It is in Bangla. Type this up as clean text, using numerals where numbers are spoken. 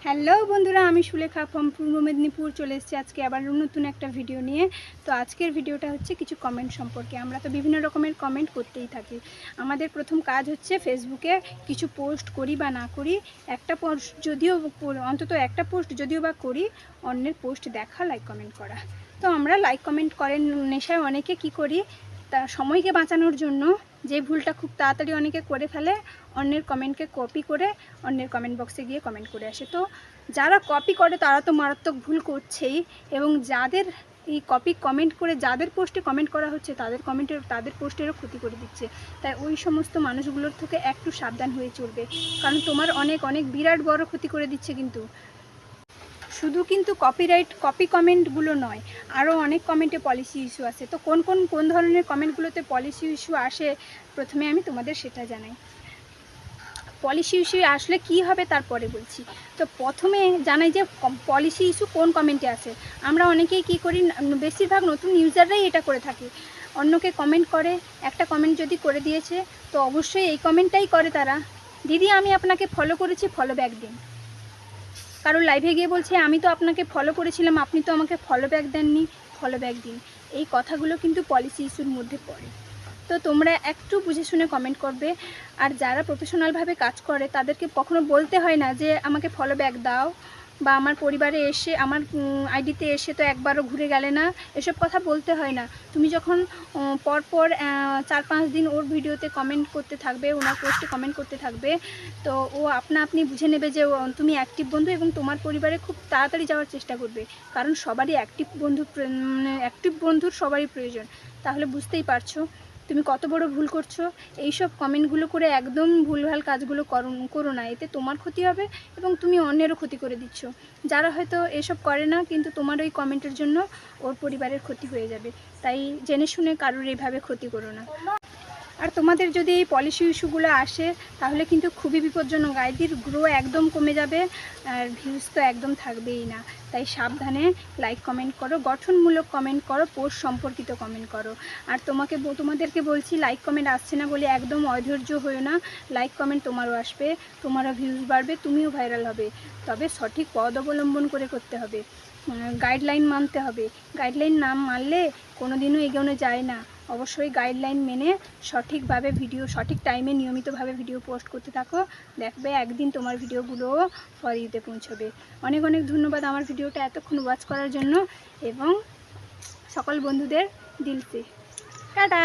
হ্যালো বন্ধুরা, আমি সুলেখা ফ্রম পূর্ব মেদিনীপুর চলে এসেছি আজকে আবার নতুন একটা ভিডিও নিয়ে। তো আজকের ভিডিওটা হচ্ছে কিছু কমেন্ট সম্পর্কে। আমরা তো বিভিন্ন রকমের কমেন্ট করতেই থাকি। আমাদের প্রথম কাজ হচ্ছে ফেসবুকে কিছু পোস্ট করি বা না করি, একটা পোস্ট যদিও অন্তত একটা পোস্ট যদিও বা করি, অন্যের পোস্ট দেখা, লাইক কমেন্ট করা। তো আমরা লাইক কমেন্ট করেন নেশায় অনেকে কি করি, তা সময়কে বাঁচানোর জন্য যে ভুলটা খুব তাড়াতাড়ি অনেকে করে ফেলে, অন্যের কমেন্টকে কপি করে অন্যের কমেন্ট বক্সে গিয়ে কমেন্ট করে আসে। তো যারা কপি করে তারা তো মারাত্মক ভুল করছেই, এবং যাদের এই কপি কমেন্ট করে যাদের পোস্টে কমেন্ট করা হচ্ছে তাদের পোস্টেরও ক্ষতি করে দিচ্ছে। তাই ওই সমস্ত মানুষগুলোর থেকে একটু সাবধান হয়ে চলবে, কারণ তোমার অনেক অনেক বিরাট বড় ক্ষতি করে দিচ্ছে। কিন্তু শুধু কিন্তু কপি কমেন্টগুলো নয়, আরও অনেক কমেন্টে পলিসি ইস্যু আছে। তো কোন ধরনের কমেন্টগুলোতে পলিসি ইস্যু আসে, প্রথমে আমি তোমাদের সেটা জানাই। পলিসি ইস্যু আসলে কি হবে তারপরে বলছি। তো প্রথমে জানাই যে পলিসি ইস্যু কোন কমেন্টে আসে। আমরা অনেকেই কি করি, বেশিরভাগ নতুন ইউজাররাই এটা করে থাকি। অন্যকে কমেন্ট করে, একটা কমেন্ট যদি করে দিয়েছে তো অবশ্যই এই কমেন্টটাই করে তারা, দিদি আমি আপনাকে ফলো করেছি, ফলো ব্যাক দিন। কারোর লাইভে গিয়ে বলছে আমি তো আপনাকে ফলো করেছিলাম, আপনি তো আমাকে ফলো ব্যাক দেননি, ফলো ব্যাক দিন। এই কথাগুলো কিন্তু পলিসি ইস্যুর মধ্যে পড়ে। তো তোমরা একটু বুঝে শুনে কমেন্ট করবে। আর যারা প্রফেশনালভাবে কাজ করে তাদেরকে কখনো বলতে হয় না যে আমাকে ফলো ব্যাক দাও, বা আমার পরিবারে এসে আমার আইডিতে এসে তো একবারও ঘুরে গেলে না, এসব কথা বলতে হয় না। তুমি যখন পরপর 4-5 দিন ওর ভিডিওতে কমেন্ট করতে থাকবে, ওনার পোস্টে কমেন্ট করতে থাকবে, তো ও আপনি বুঝে নেবে যে তুমি অ্যাক্টিভ বন্ধু, এবং তোমার পরিবারে খুব তাড়াতাড়ি যাওয়ার চেষ্টা করবে। কারণ সবারই অ্যাক্টিভ বন্ধুর সবারই প্রয়োজন। তাহলে বুঝতেই পারছো তুমি কত বড় ভুল করছো। এইসব কমেন্টগুলো করে একদম ভুলভাল কাজগুলো করো না, এতে তোমার ক্ষতি হবে এবং তুমি অন্যেরও ক্ষতি করে দিচ্ছ। যারা হয়তো এসব করে না, কিন্তু তোমার ওই কমেন্টের জন্য ওর পরিবারের ক্ষতি হয়ে যাবে। তাই জেনে শুনে কারোর এইভাবে ক্ষতি করো না। আর তোমাদের যদি এই পলিসি ইস্যুগুলো আসে তাহলে কিন্তু খুবই বিপজ্জনক। আইডির গ্রো একদম কমে যাবে, আর ভিউজ তো একদম থাকবেই না। তাই সাবধানে লাইক কমেন্ট করো, গঠনমূলক কমেন্ট করো, পোস্ট সম্পর্কিত কমেন্ট করো। আর তোমাদেরকে বলছি, লাইক কমেন্ট আসছে না বলে একদম অধৈর্য হয়েও না। লাইক কমেন্ট তোমারও আসবে, তোমারও ভিউজ বাড়বে, তুমিও ভাইরাল হবে। তবে সঠিক পথ অবলম্বন করে করতে হবে, গাইডলাইন মানতে হবে। গাইডলাইন না মানলে কোনো দিনও এগোনো যায় না। অবশ্যই গাইডলাইন মেনে সঠিকভাবে সঠিক টাইমে নিয়মিতভাবে ভিডিও পোস্ট করতে থাকো, দেখবে একদিন তোমার ভিডিওগুলোও ফর ইউতে পৌঁছবে। অনেক অনেক ধন্যবাদ আমার ভিডিওটা এতক্ষণ ওয়াচ করার জন্য, এবং সকল বন্ধুদের দিল সে টাটা।